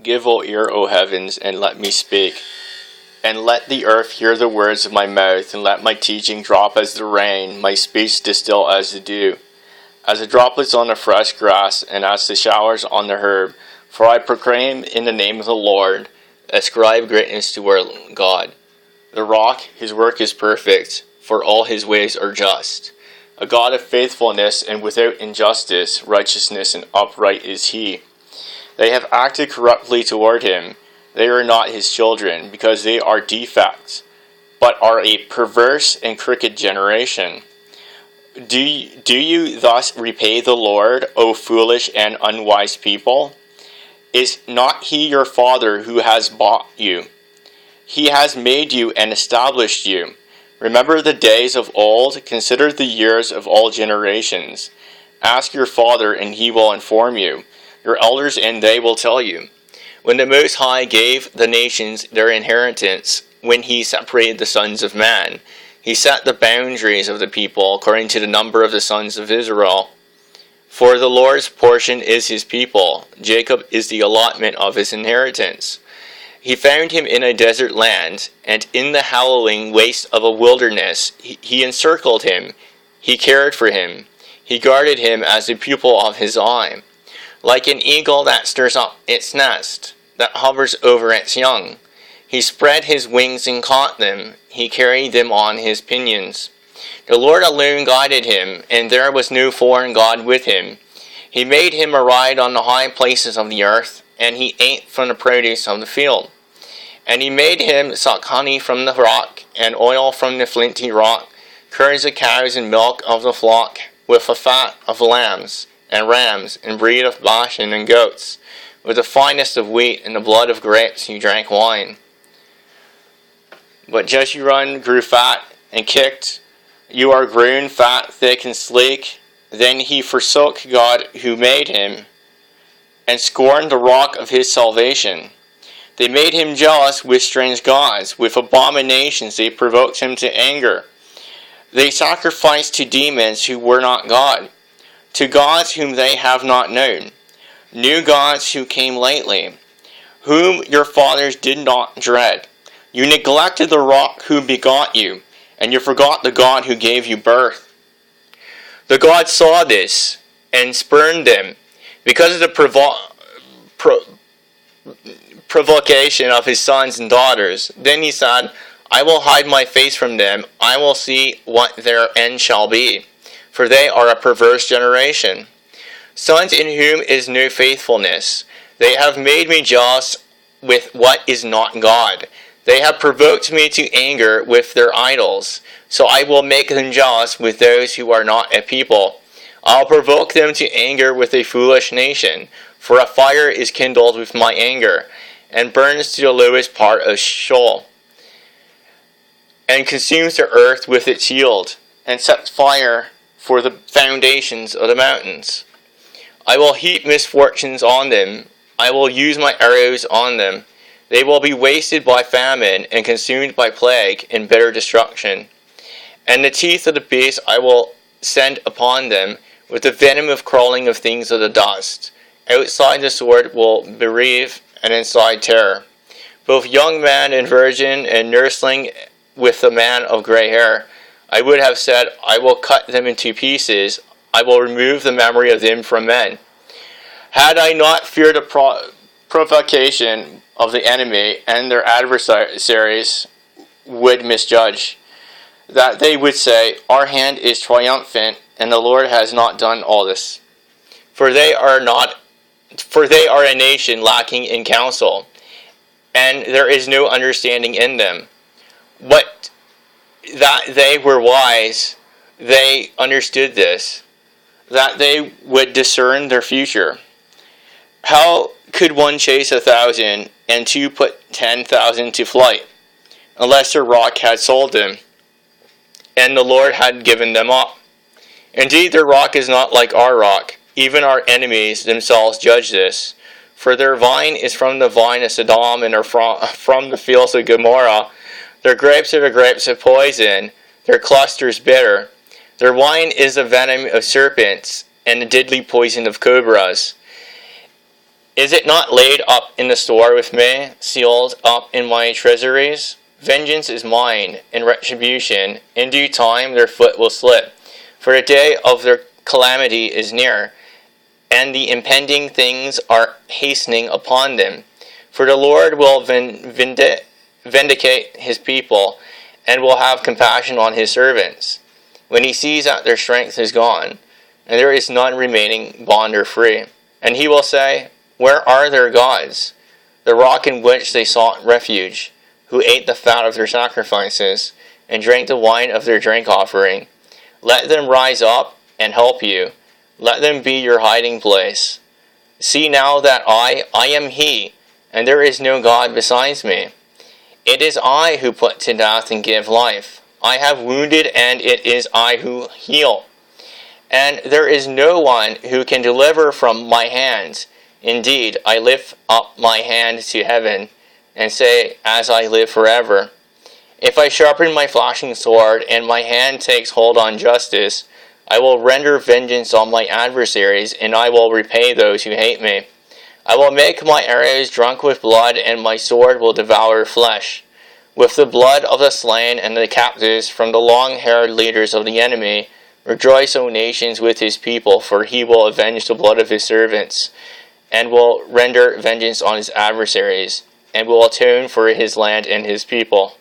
Give ear, O heavens, and let me speak. And let the earth hear the words of my mouth, and let my teaching drop as the rain, my speech distill as the dew. As the droplets on the fresh grass, and as the showers on the herb. For I proclaim in the name of the Lord, ascribe greatness to our God. The rock, his work is perfect, for all his ways are just. A God of faithfulness and without injustice, righteousness and upright is he. They have acted corruptly toward him. They are not his children, because they are defects, but are a perverse and crooked generation. Do you thus repay the Lord, O foolish and unwise people? Is not he your father who has bought you? He has made you and established you. Remember the days of old, consider the years of all generations. Ask your father, and he will inform you, your elders, and they will tell you. When the Most High gave the nations their inheritance, when he separated the sons of man, he set the boundaries of the people according to the number of the sons of Israel. For the Lord's portion is his people, Jacob is the allotment of his inheritance. He found him in a desert land, and in the howling waste of a wilderness. He encircled him, he cared for him, he guarded him as the pupil of his eye. Like an eagle that stirs up its nest, that hovers over its young. He spread his wings and caught them, he carried them on his pinions. The Lord alone guided him, and there was no foreign god with him. He made him a ride on the high places of the earth, and he ate from the produce of the field. And he made him suck honey from the rock, and oil from the flinty rock, curds of cows and milk of the flock, with the fat of lambs and rams, and breed of Bashan and goats. With the finest of wheat and the blood of grapes he drank wine. But Jeshurun grew fat and kicked. You are grown fat, thick, and sleek. Then he forsook God who made him, and scorned the rock of his salvation. They made him jealous with strange gods. With abominations they provoked him to anger. They sacrificed to demons who were not God, to gods whom they have not known, new gods who came lately, whom your fathers did not dread. You neglected the rock who begot you, and you forgot the God who gave you birth. The God saw this and spurned them because of the provocation of his sons and daughters. Then he said, I will hide my face from them. I will see what their end shall be, for they are a perverse generation. Sons in whom is no faithfulness. They have made me jealous with what is not God. They have provoked me to anger with their idols. So I will make them jealous with those who are not a people. I'll provoke them to anger with a foolish nation. For a fire is kindled with my anger, and burns to the lowest part of Sheol, and consumes the earth with its yield, and sets fire for the foundations of the mountains. I will heap misfortunes on them. I will use my arrows on them. They will be wasted by famine, and consumed by plague and bitter destruction. And the teeth of the beast I will send upon them, with the venom of crawling of things of the dust. Outside the sword will bereave, and inside terror. Both young man and virgin, and nursling with the man of gray hair. I would have said, I will cut them into pieces. I will remove the memory of them from men. Had I not feared the provocation of the enemy, and their adversaries would misjudge, that they would say, our hand is triumphant, and the Lord has not done all this. For they are a nation lacking in counsel, and there is no understanding in them. But that they were wise, they understood this, that they would discern their future. How could one chase 1,000, and two put 10,000 to flight, unless their rock had sold them, and the Lord had given them up? Indeed, their rock is not like our rock. Even our enemies themselves judge this. For their vine is from the vine of Sodom, and are from the fields of Gomorrah. Their grapes are the grapes of poison, their clusters bitter. Their wine is the venom of serpents, and the deadly poison of cobras. Is it not laid up in the store with me, sealed up in my treasuries? Vengeance is mine, and retribution. In due time their foot will slip. For the day of their calamity is near, and the impending things are hastening upon them. For the Lord will vindicate his people, and will have compassion on his servants, when he sees that their strength is gone, and there is none remaining bond or free. And he will say, where are their gods, the rock in which they sought refuge, who ate the fat of their sacrifices, and drank the wine of their drink offering? Let them rise up and help you. Let them be your hiding place. See now that I am he, and there is no God besides me. It is I who put to death and give life. I have wounded, and it is I who heal. And there is no one who can deliver from my hands. Indeed, I lift up my hand to heaven, and say, as I live forever, if I sharpen my flashing sword, and my hand takes hold on justice, I will render vengeance on my adversaries, and I will repay those who hate me. I will make my arrows drunk with blood, and my sword will devour flesh. With the blood of the slain and the captives from the long-haired leaders of the enemy, rejoice, O nations, with his people, for he will avenge the blood of his servants, and will render vengeance on his adversaries, and will atone for his land and his people.